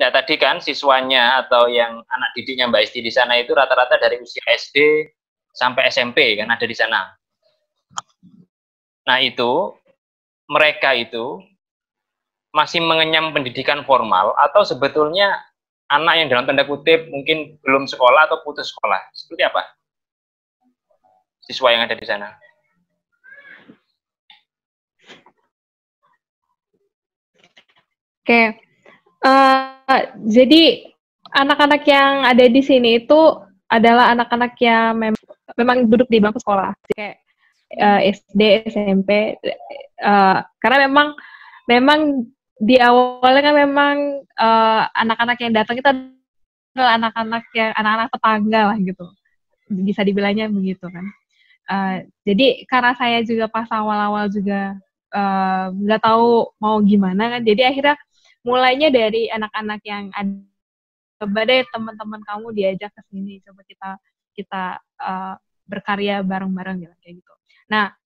Ya tadi kan siswanya atau yang anak didiknya Mbak Isti di sana itu rata-rata dari usia SD sampai SMP kan ada di sana. Nah itu mereka itu masih mengenyam pendidikan formal atau sebetulnya anak yang dalam tanda kutip mungkin belum sekolah atau putus sekolah. Seperti apa siswa yang ada di sana? Oke, jadi anak-anak yang ada di sini itu adalah anak-anak yang memang duduk di bangku sekolah, kayak SD, SMP, karena memang di awalnya kan memang anak-anak yang datang itu adalah anak-anak tetangga lah gitu, bisa dibilangnya begitu kan. Jadi karena saya juga pas awal-awal juga nggak tahu mau gimana kan, jadi akhirnya mulainya dari anak-anak yang ada, coba deh teman-teman kamu diajak ke sini, coba kita berkarya bareng-bareng kayak gitu. Nah,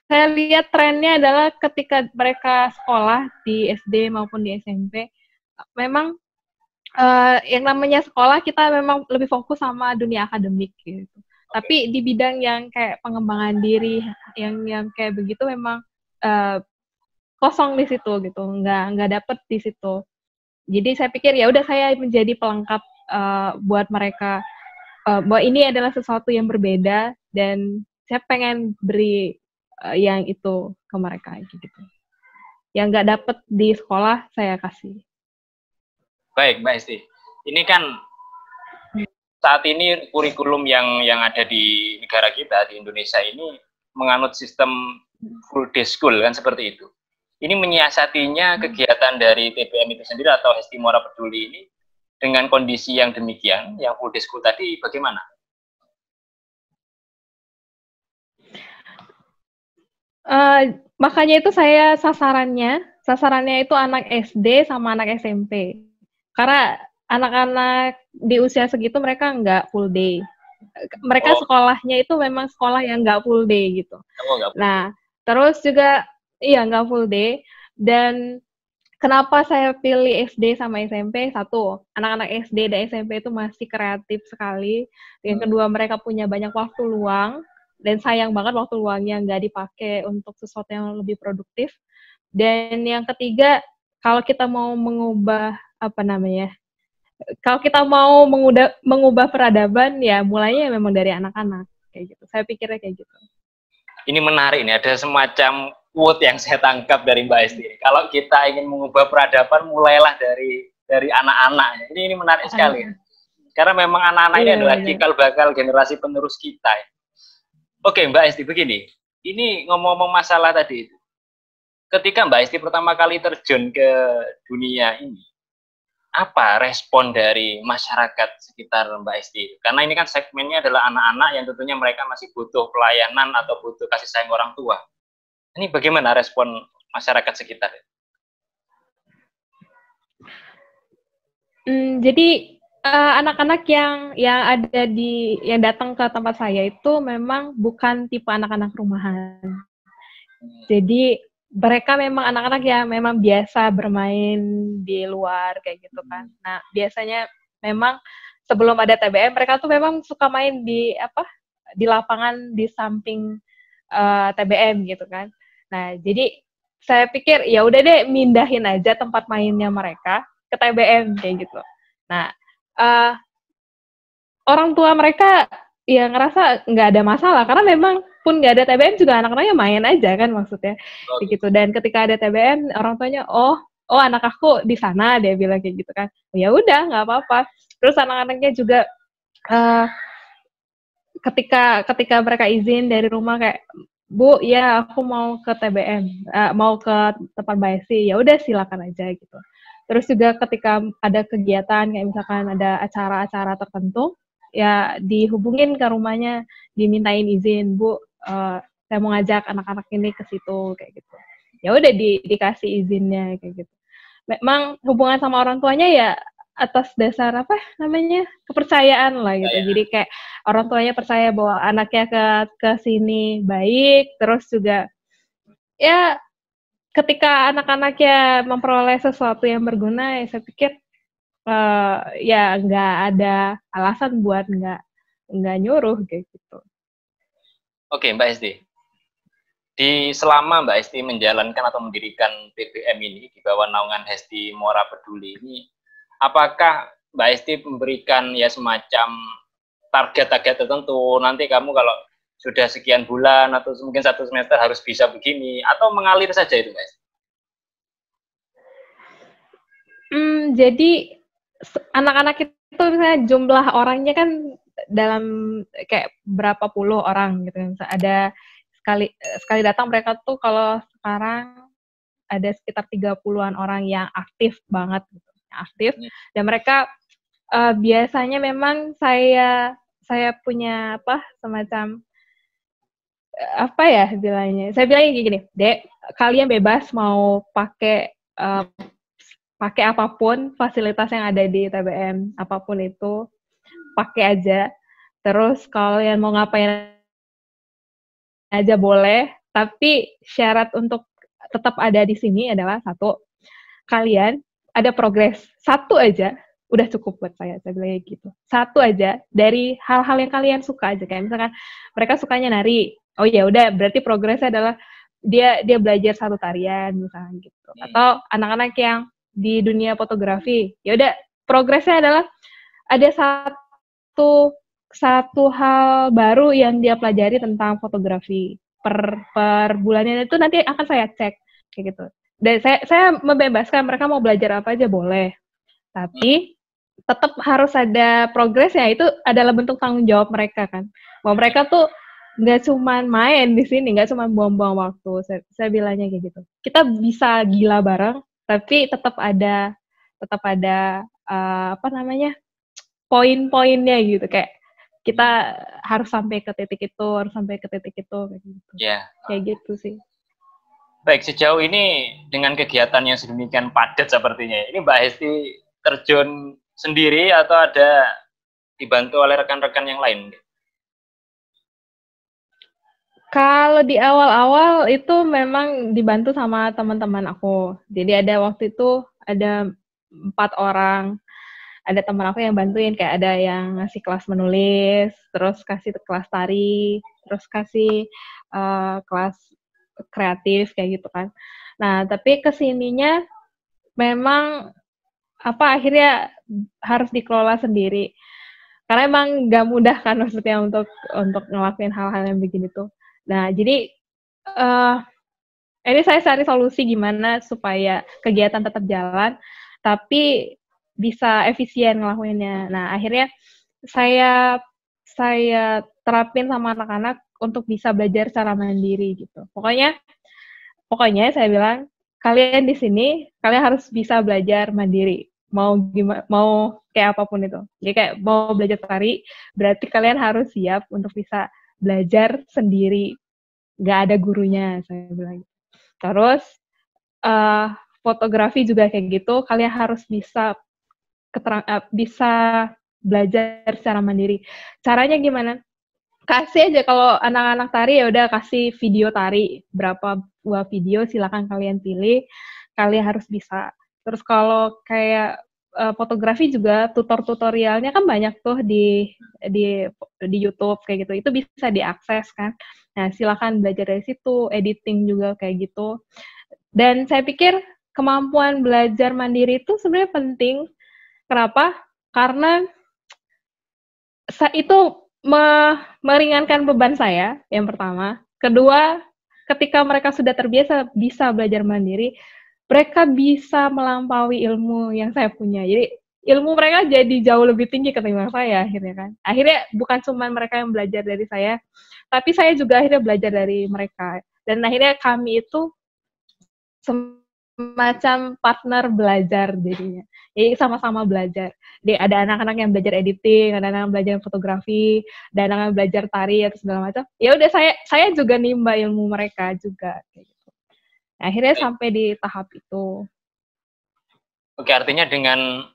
saya lihat trennya adalah ketika mereka sekolah di SD maupun di SMP, memang yang namanya sekolah kita memang lebih fokus sama dunia akademik gitu. Tapi di bidang yang kayak pengembangan diri, yang kayak begitu memang kosong di situ gitu, nggak dapet di situ. Jadi saya pikir ya udah saya menjadi pelengkap buat mereka, bahwa ini adalah sesuatu yang berbeda dan saya pengen beri yang itu ke mereka gitu. Yang nggak dapet di sekolah saya kasih. Baik, Mbak Esti. Ini kan saat ini kurikulum yang ada di negara kita, di Indonesia ini menganut sistem full day school kan seperti itu. Ini menyiasatinya kegiatan dari TBM itu sendiri atau Hestimora Peduli ini dengan kondisi yang demikian, yang full day school tadi bagaimana? Makanya itu saya sasarannya itu anak SD sama anak SMP. Karena anak-anak di usia segitu mereka nggak full day. Mereka sekolahnya itu memang sekolah yang nggak full day gitu. Nah, terus juga nggak full day. Dan kenapa saya pilih SD sama SMP? Satu, anak-anak SD dan SMP itu masih kreatif sekali. Yang kedua, mereka punya banyak waktu luang. Dan sayang banget waktu luangnya nggak dipakai untuk sesuatu yang lebih produktif. Dan yang ketiga, kalau kita mau mengubah kalau kita mau mengubah peradaban, ya mulainya memang dari anak-anak kayak gitu. Saya pikirnya kayak gitu. Ini menarik nih, ada semacam quote yang saya tangkap dari Mbak Esti. Kalau kita ingin mengubah peradaban, mulailah dari anak-anak. Ini menarik sekali. Karena memang anak-anak ini adalah cikal bakal generasi penerus kita. Oke, Mbak Esti, begini. Ini ngomong-ngomong masalah tadi, ketika Mbak Esti pertama kali terjun ke dunia ini, apa respon dari masyarakat sekitar Mbak Esti? Karena ini kan segmennya adalah anak-anak yang tentunya mereka masih butuh pelayanan atau butuh kasih sayang orang tua. Ini bagaimana respon masyarakat sekitar? Jadi anak-anak yang datang ke tempat saya itu memang bukan tipe anak-anak rumahan. Jadi mereka memang anak-anak yang memang biasa bermain di luar kayak gitu kan. Nah, biasanya memang sebelum ada TBM mereka tuh memang suka main di lapangan di samping TBM gitu kan. Nah, jadi saya pikir ya udah deh mindahin aja tempat mainnya mereka ke TBM kayak gitu. Nah, orang tua mereka ya ngerasa nggak ada masalah karena memang pun nggak ada TBM juga anak-anaknya main aja kan maksudnya gitu. Dan ketika ada TBM orang tuanya oh anak aku di sana, dia bilang kayak gitu kan. Ya udah nggak apa-apa. Terus anak-anaknya juga ketika mereka izin dari rumah kayak Bu, ya aku mau ke TBM, mau ke tempat Mbak Esti, ya udah silakan aja gitu. Terus juga ketika ada kegiatan kayak misalkan ada acara-acara tertentu, ya dihubungin ke rumahnya, dimintain izin, Bu, saya mau ngajak anak-anak ini ke situ kayak gitu. Ya udah dikasih izinnya kayak gitu. Memang hubungan sama orang tuanya ya atas dasar kepercayaan lah gitu. Jadi kayak orang tuanya percaya bahwa anaknya ke sini baik, terus juga ya ketika anak-anaknya memperoleh sesuatu yang berguna, ya saya pikir ya nggak ada alasan buat nggak nyuruh kayak gitu. Oke, Mbak Esti. Selama Mbak Esti menjalankan atau mendirikan TBM ini di bawah naungan Hesti Mora Peduli ini, apakah Mbak Esti memberikan ya semacam target-target tertentu, nanti kamu kalau sudah sekian bulan atau mungkin 1 semester harus bisa begini, atau mengalir saja itu Mbak Esti? Jadi anak-anak itu misalnya jumlah orangnya kan dalam kayak berapa puluh orang gitu. Misalnya ada sekali datang mereka tuh kalau sekarang ada sekitar 30-an orang yang aktif banget gitu. Aktif dan mereka biasanya memang saya punya semacam apa ya bilangnya. Saya bilangnya kayak gini, Dek, kalian bebas mau pakai apapun fasilitas yang ada di TBM, apapun itu pakai aja. Terus kalau kalian mau ngapain aja boleh, tapi syarat untuk tetap ada di sini adalah satu, kalian ada progres satu aja udah cukup buat saya bilang gitu. Satu aja dari hal-hal yang kalian suka aja, kayak misalkan mereka sukanya nari, oh ya udah berarti progresnya adalah dia belajar satu tarian misalnya gitu. Atau anak-anak yang di dunia fotografi, ya udah progresnya adalah ada satu hal baru yang dia pelajari tentang fotografi per bulannya, itu nanti akan saya cek kayak gitu. Dan saya membebaskan mereka mau belajar apa aja boleh, tapi tetap harus ada progresnya. Itu adalah bentuk tanggung jawab mereka kan, bahwa mereka tuh nggak cuma main di sini, nggak cuma buang-buang waktu. Saya bilangnya kayak gitu. Kita bisa gila bareng, tapi tetap ada poin-poinnya gitu, kayak kita harus sampai ke titik itu, kayak gitu. Ya. Kayak gitu sih. Baik, sejauh ini dengan kegiatan yang sedemikian padat sepertinya, ini Mbak Hesti terjun sendiri atau ada dibantu oleh rekan-rekan yang lain? Kalau di awal-awal itu memang dibantu sama teman-teman aku. Jadi ada waktu itu ada 4 orang. Ada teman aku yang bantuin, kayak ada yang ngasih kelas menulis, terus kasih kelas tari, terus kasih kelas kreatif kayak gitu kan. Nah, tapi kesininya memang akhirnya harus dikelola sendiri. Karena emang nggak mudah kan maksudnya untuk ngelakuin hal-hal yang begini tuh. Nah, jadi ini saya cari solusi gimana supaya kegiatan tetap jalan, tapi bisa efisien ngelakuinnya. Nah, akhirnya saya terapin sama anak-anak untuk bisa belajar secara mandiri gitu. Pokoknya saya bilang, kalian di sini, kalian harus bisa belajar mandiri. Mau kayak apapun itu. Jadi kayak mau belajar tari, berarti kalian harus siap untuk bisa belajar sendiri. Nggak ada gurunya, saya bilang. Terus, fotografi juga kayak gitu, kalian harus bisa belajar secara mandiri. Caranya gimana? Kasih aja, kalau anak-anak tari ya udah kasih video tari, berapa buah video silakan kalian pilih, kalian harus bisa. Terus kalau kayak fotografi juga tutorialnya kan banyak tuh di YouTube kayak gitu, itu bisa diakses kan. Nah, silakan belajar dari situ, editing juga kayak gitu. Dan saya pikir kemampuan belajar mandiri itu sebenarnya penting. Kenapa? Karena itu meringankan beban saya, yang pertama. Kedua, ketika mereka sudah terbiasa bisa belajar mandiri, mereka bisa melampaui ilmu yang saya punya. Jadi ilmu mereka jadi jauh lebih tinggi ketimbang saya akhirnya kan. Akhirnya bukan cuma mereka yang belajar dari saya, tapi saya juga akhirnya belajar dari mereka. Dan akhirnya kami itu semacam partner belajar jadinya. Jadi sama-sama belajar. Jadi ada anak-anak yang belajar editing, ada anak yang belajar fotografi, ada anak yang belajar tari atau segala macam. Ya udah saya juga nimba ilmu mereka juga kayak gitu. Nah, akhirnya sampai di tahap itu. Oke, artinya dengan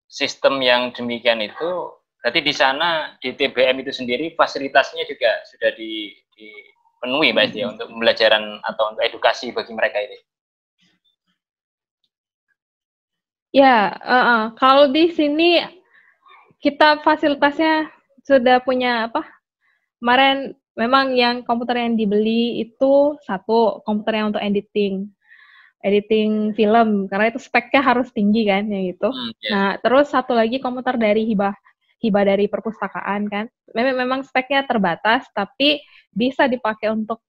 sistem yang demikian itu, berarti di sana di TBM itu sendiri fasilitasnya juga sudah penuhi Mbak Esti untuk pembelajaran atau untuk edukasi bagi mereka ini? Ya, kalau di sini kita fasilitasnya sudah punya apa? Kemarin memang yang komputer yang dibeli itu satu komputer yang untuk editing film karena itu speknya harus tinggi kan ya gitu. Yeah. Nah, terus satu lagi komputer dari hibah dari perpustakaan kan. Memang speknya terbatas tapi bisa dipakai untuk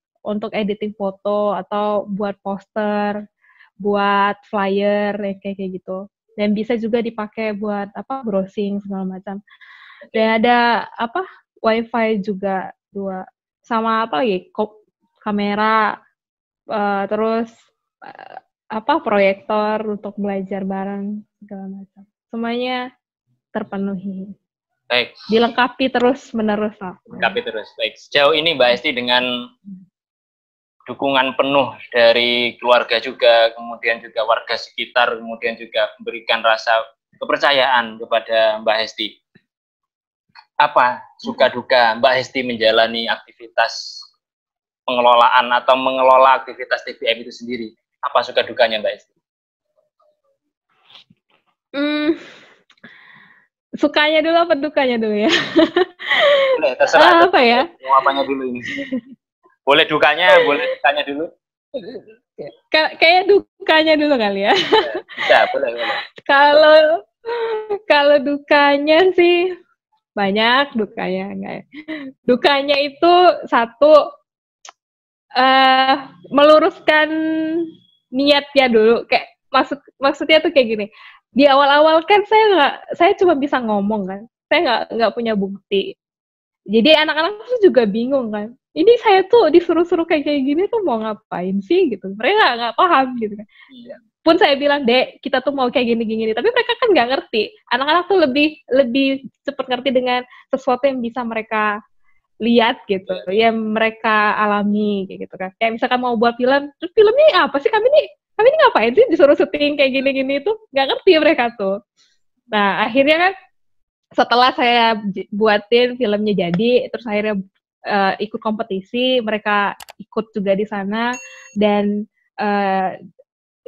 editing foto atau buat poster, buat flyer kayak gitu. Dan bisa juga dipakai buat apa browsing segala macam. Dan ada apa wifi juga 2 sama apa lagi kamera terus apa proyektor untuk belajar bareng segala macam. Semuanya terpenuhi. Baik. Dilengkapi terus menerus lah. Dilengkapi terus. Baik. Sejauh ini Mbak Esti dengan dukungan penuh dari keluarga juga, kemudian juga warga sekitar, kemudian juga memberikan rasa kepercayaan kepada Mbak Hesti. Apa suka duka Mbak Hesti menjalani aktivitas pengelolaan atau mengelola aktivitas TBM itu sendiri? Apa suka dukanya Mbak Hesti? Sukanya dulu apa dukanya dulu ya? Boleh, terserah. Apa ya? Mau apanya dulu ini? Boleh dukanya dulu. Kayak dukanya dulu kali ya. Ya, boleh. Kalau dukanya sih banyak dukanya enggak. Dukanya itu satu meluruskan niatnya dulu. Kayak maksudnya tuh kayak gini. Di awal-awal kan saya cuma bisa ngomong kan. Saya nggak punya bukti. Jadi anak-anak tuh juga bingung kan. Ini saya tuh disuruh-suruh kayak gini tuh mau ngapain sih gitu. Mereka nggak paham gitu kan. Pun saya bilang, Dek, kita tuh mau kayak gini. Tapi mereka kan nggak ngerti. Anak-anak tuh lebih cepat ngerti dengan sesuatu yang bisa mereka lihat gitu. Yang mereka alami kayak gitu kan. Kayak misalkan mau buat film, terus filmnya apa sih? Kami ini ngapain sih disuruh syuting kayak gini tuh? Nggak ngerti mereka tuh. Nah, akhirnya kan setelah saya buatin filmnya jadi, terus akhirnya ikut kompetisi, mereka ikut juga di sana dan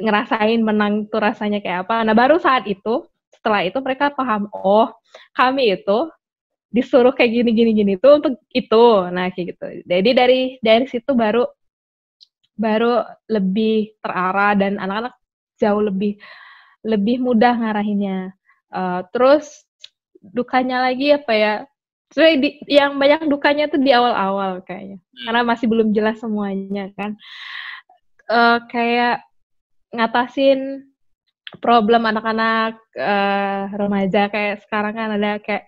ngerasain menang tuh rasanya kayak apa. Nah, baru saat itu, setelah itu mereka paham, oh, kami itu disuruh kayak gini tuh untuk itu. Nah, kayak gitu. Jadi dari situ baru lebih terarah dan anak-anak jauh lebih mudah ngarahinnya. Terus dukanya lagi apa ya? Yang banyak dukanya tuh di awal-awal kayaknya, karena masih belum jelas semuanya kan. Kayak ngatasin problem anak-anak remaja kayak sekarang kan ada kayak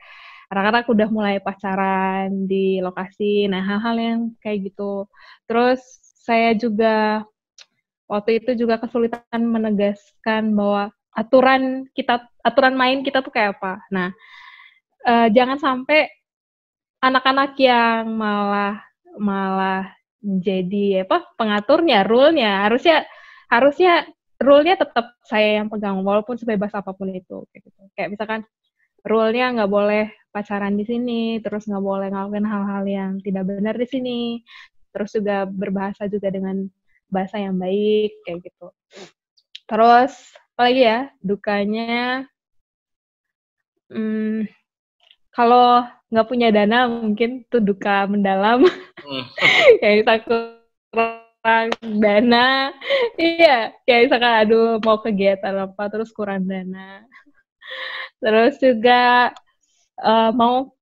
anak-anak udah mulai pacaran di lokasi, nah hal-hal yang kayak gitu. Terus saya juga waktu itu juga kesulitan menegaskan bahwa aturan main kita tuh kayak apa. Nah, jangan sampai anak-anak yang malah jadi pengaturnya, rule-nya harusnya rule-nya tetap saya yang pegang walaupun sebebas apapun itu kayak gitu. Kayak misalkan rule-nya nggak boleh pacaran di sini, terus nggak boleh ngelakuin hal-hal yang tidak benar di sini, terus juga berbahasa juga dengan bahasa yang baik kayak gitu. Terus apalagi ya dukanya, kalau nggak punya dana mungkin tuh duka mendalam. Kayak takut kurang dana, iya kayak misalkan aduh mau kegiatan apa terus kurang dana. Terus juga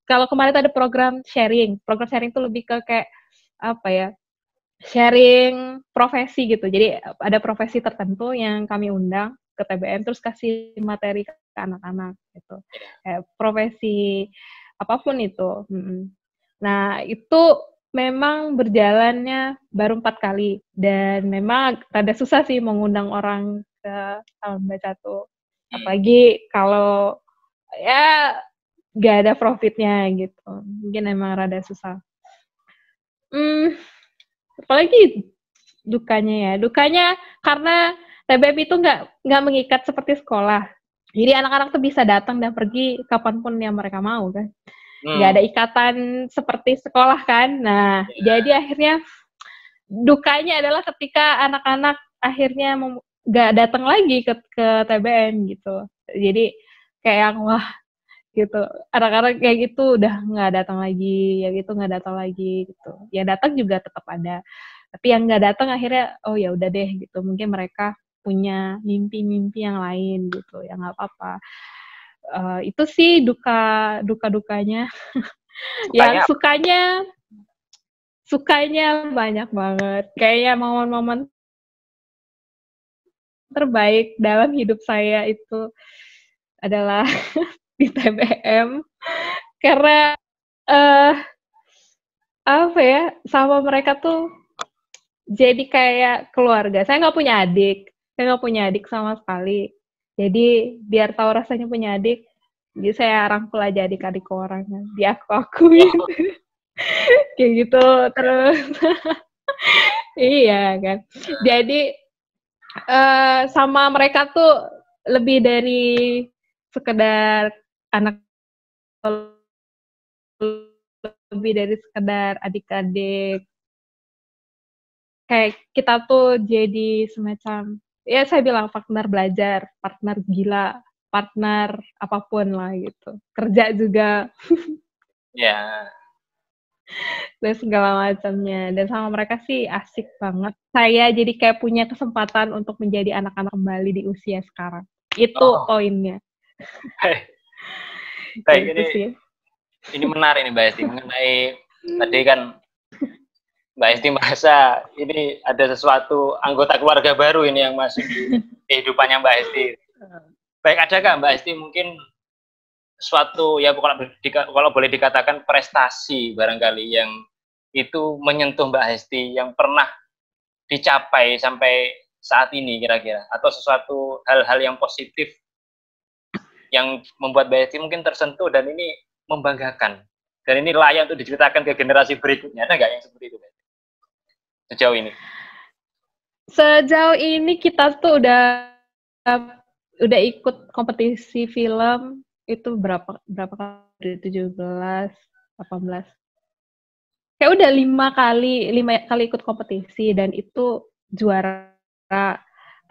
kalau kemarin ada program sharing tuh lebih ke kayak apa ya, sharing profesi gitu. Jadi ada profesi tertentu yang kami undang ke TBM terus kasih materi ke anak-anak gitu. Kayak profesi apapun itu. Nah, itu memang berjalannya baru 4 kali dan memang rada susah sih mengundang orang ke tahun baca tuh. Apalagi kalau ya nggak ada profitnya gitu. Mungkin emang rada susah. Apalagi dukanya karena TBM itu nggak mengikat seperti sekolah. Jadi anak-anak tuh bisa datang dan pergi kapanpun yang mereka mau kan. Nggak ada ikatan seperti sekolah kan. Nah, jadi akhirnya dukanya adalah ketika anak-anak akhirnya nggak datang lagi ke TBM gitu. Jadi kayak yang wah gitu, anak-anak kayak gitu udah nggak datang lagi, ya gitu nggak datang lagi gitu. Ya datang juga tetap ada, tapi yang nggak datang akhirnya oh ya udah deh gitu. Mungkin mereka punya mimpi-mimpi yang lain gitu, ya nggak apa-apa. Itu sih dukanya. Yang sukanya banyak banget. Kayaknya momen-momen terbaik dalam hidup saya itu adalah di TBM karena apa ya, sama mereka tuh jadi kayak keluarga. Saya nggak punya adik sama sekali. Jadi biar tahu rasanya punya adik, jadi saya rangkul aja adik-adik orang, diaku-akuin. Oh, Kayak gitu, terus iya kan. Jadi sama mereka tuh lebih dari sekedar anak, lebih dari sekedar adik-adik. Kayak kita tuh jadi semacam, ya saya bilang partner belajar, partner gila, partner apapun lah gitu. Kerja juga, ya. dan segala macamnya. Dan sama mereka sih asik banget. Saya jadi kayak punya kesempatan untuk menjadi anak-anak kembali di usia sekarang. Itu Oh, poinnya. baik. Kayak Baik, gitu sih. ini menarik nih Mbak Esti mengenai tadi kan Mbak Esti merasa ini ada sesuatu anggota keluarga baru ini yang masuk di kehidupannya Mbak Esti. Baik, adakah Mbak Esti mungkin suatu ya kalau boleh dikatakan prestasi barangkali yang itu menyentuh Mbak Hesti yang pernah dicapai sampai saat ini kira-kira, atau sesuatu hal-hal yang positif yang membuat Mbak Hesti mungkin tersentuh dan ini membanggakan dan ini layak untuk diceritakan ke generasi berikutnya, ada nggak yang seperti itu Mbak Hesti sejauh ini? Sejauh ini kita tuh udah ikut kompetisi film itu berapa kali, 17, 18, kayak udah 5 kali ikut kompetisi dan itu juara.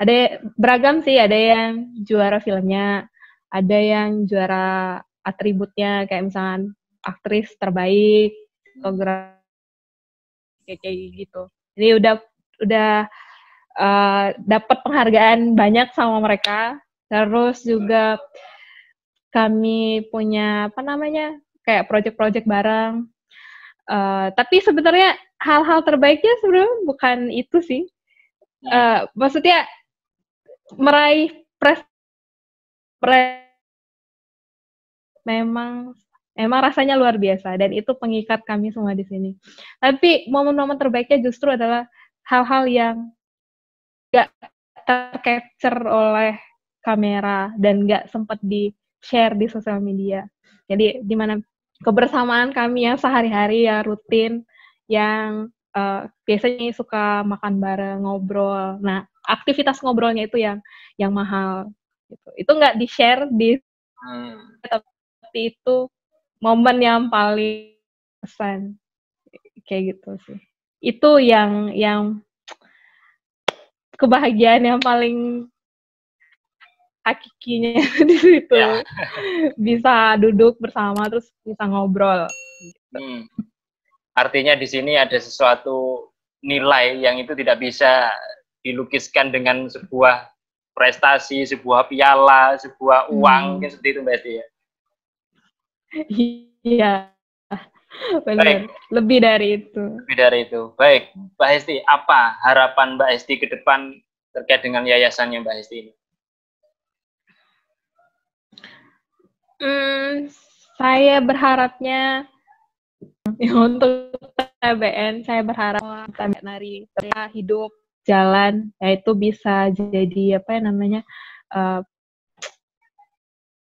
Ada beragam sih, ada yang juara filmnya, ada yang juara atributnya kayak misalnya aktris terbaik, fotografi kayak gitu. Jadi udah dapat penghargaan banyak sama mereka. Terus juga kami punya apa namanya kayak project-project bareng. Tapi sebenarnya hal-hal terbaiknya sebenarnya bukan itu sih. Maksudnya meraih memang rasanya luar biasa dan itu pengikat kami semua di sini. Tapi momen-momen terbaiknya justru adalah hal-hal yang gak tercapture oleh kamera dan gak sempat di-share di sosial media. Jadi di mana kebersamaan kami yang sehari-hari ya rutin, yang biasanya suka makan bareng, ngobrol. Nah, aktivitas ngobrolnya itu yang mahal. Gitu. Itu nggak di-share tapi itu momen yang paling kesan kayak gitu sih. Itu yang kebahagiaan yang paling hakikinya di situ. Ya. Bisa duduk bersama terus bisa ngobrol. Gitu. Artinya di sini ada sesuatu nilai yang itu tidak bisa dilukiskan dengan sebuah prestasi, sebuah piala, sebuah uang, mungkin seperti itu Mbak Esti ya. Iya, benar. Baik. Lebih dari itu. Lebih dari itu. Baik, Mbak Hesti, apa harapan Mbak Hesti ke depan terkait dengan yayasannya Mbak Hesti ini? Saya berharapnya untuk TBN, saya berharap nari hidup jalan, yaitu bisa jadi apa namanya,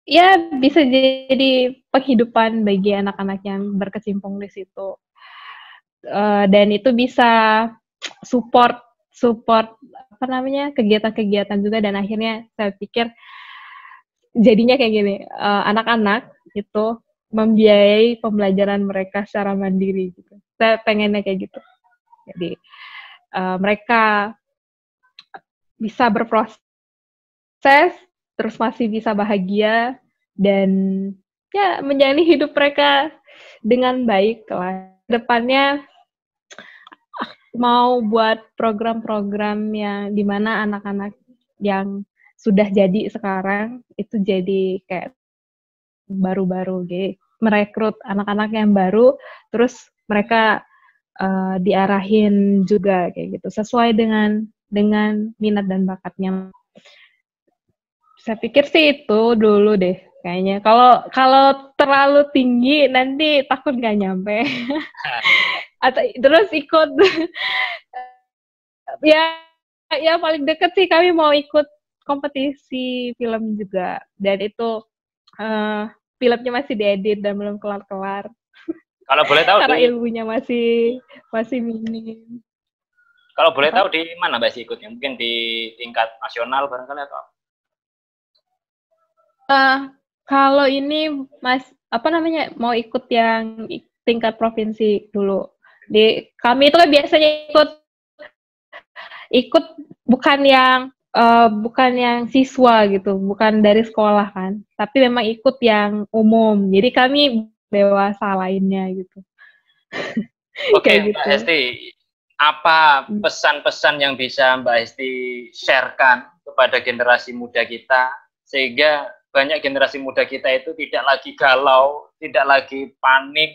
ya bisa jadi penghidupan bagi anak-anak yang berkecimpung di situ, dan itu bisa support apa namanya kegiatan-kegiatan juga, dan akhirnya saya pikir jadinya kayak gini, anak-anak itu membiayai pembelajaran mereka secara mandiri gitu. Saya pengennya kayak gitu. Jadi mereka bisa berproses, terus masih bisa bahagia dan ya menjalani hidup mereka dengan baik lah. Depannya mau buat program-program yang dimana anak-anak yang sudah jadi sekarang itu jadi kayak baru-baru gitu, merekrut anak-anak yang baru, terus mereka diarahin juga kayak gitu sesuai dengan minat dan bakatnya. Saya pikir sih itu dulu deh kayaknya. Kalau terlalu tinggi nanti takut nggak nyampe. Atau terus ikut ya paling deket sih kami mau ikut kompetisi film juga, dan itu filmnya masih diedit dan belum kelar-kelar. Kalau boleh tahu karena ilmunya masih minim. Kalau boleh tahu di mana Mbak sih ikutnya? Mungkin di tingkat nasional barangkali atau? Kalau ini mau ikut yang tingkat provinsi dulu. Kami itu kan biasanya ikut bukan yang siswa gitu, bukan dari sekolah kan, tapi memang ikut yang umum. Jadi kami dewasa lainnya gitu. Oke, gitu. Mbak Hesti, apa pesan-pesan yang bisa Mbak Hesti sharekan kepada generasi muda kita sehingga banyak generasi muda kita itu tidak lagi galau, tidak lagi panik,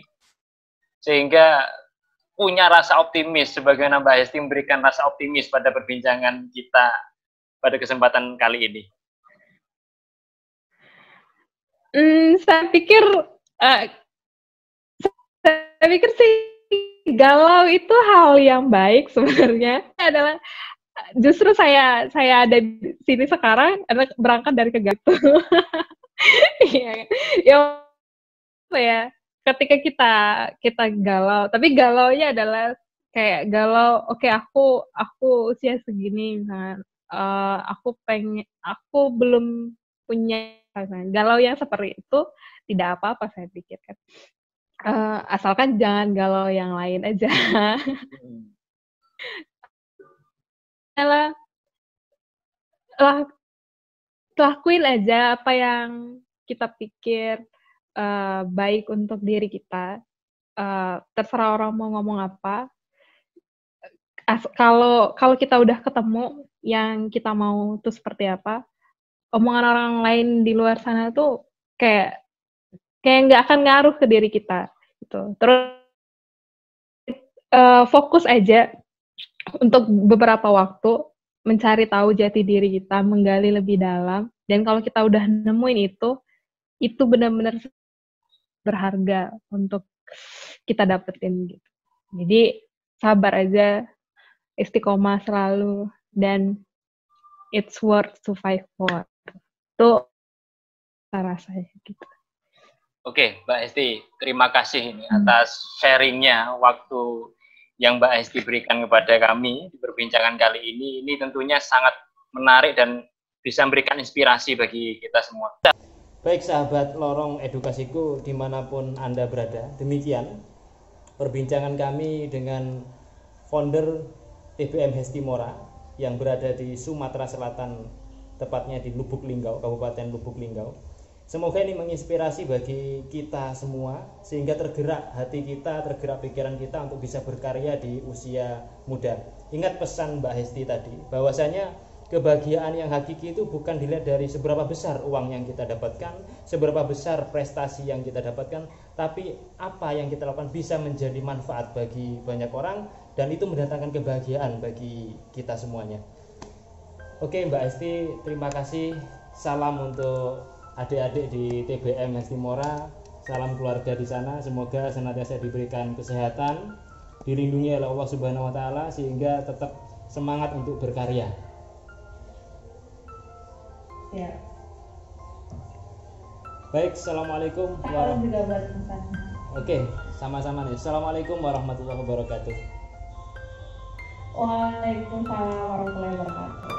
sehingga punya rasa optimis, sebagaimana Mbak Hesti memberikan rasa optimis pada perbincangan kita pada kesempatan kali ini? Saya pikir sih galau itu hal yang baik sebenarnya. Adalah justru saya ada di sini sekarang berangkat dari kegalau. ya ketika kita galau, tapi galaunya adalah kayak galau, oke, aku usia segini misalnya, aku belum punya galau yang seperti itu tidak apa-apa, saya pikirkan. Asalkan jangan galau yang lain aja. Lakuin aja apa yang kita pikir baik untuk diri kita. Terserah orang mau ngomong apa. Kalau kita udah ketemu yang kita mau tuh seperti apa, omongan orang lain di luar sana tuh kayak nggak akan ngaruh ke diri kita gitu. Terus fokus aja untuk beberapa waktu mencari tahu jati diri kita, menggali lebih dalam, dan kalau kita udah nemuin itu benar-benar berharga untuk kita dapetin gitu. Jadi sabar aja, istiqomah selalu, dan it's worth to fight for. Itu rasanya gitu. Oke, Mbak Hesti, terima kasih ini atas sharingnya, waktu yang Mbak Hesti berikan kepada kami di perbincangan kali ini. Ini tentunya sangat menarik dan bisa memberikan inspirasi bagi kita semua. Baik sahabat Lorong Edukasiku dimanapun Anda berada, demikian perbincangan kami dengan founder TBM Hesti Mora yang berada di Sumatera Selatan, tepatnya di Lubuk Linggau, Kabupaten Lubuk Linggau. Semoga ini menginspirasi bagi kita semua sehingga tergerak hati kita, tergerak pikiran kita untuk bisa berkarya di usia muda. Ingat pesan Mbak Hesti tadi, bahwasanya kebahagiaan yang hakiki itu bukan dilihat dari seberapa besar uang yang kita dapatkan, seberapa besar prestasi yang kita dapatkan, tapi apa yang kita lakukan bisa menjadi manfaat bagi banyak orang dan itu mendatangkan kebahagiaan bagi kita semuanya. Oke Mbak Hesti, terima kasih. Salam untuk adik-adik di TBM Hesti Mora, salam keluarga di sana. Semoga senantiasa diberikan kesehatan, dilindungi oleh Allah Subhanahu wa taala sehingga tetap semangat untuk berkarya. Ya. Baik, assalamualaikum warahmatullahi wabarakatuh. Oke, sama-sama nih. Assalamualaikum warahmatullahi wabarakatuh. Waalaikumsalam warahmatullahi wabarakatuh.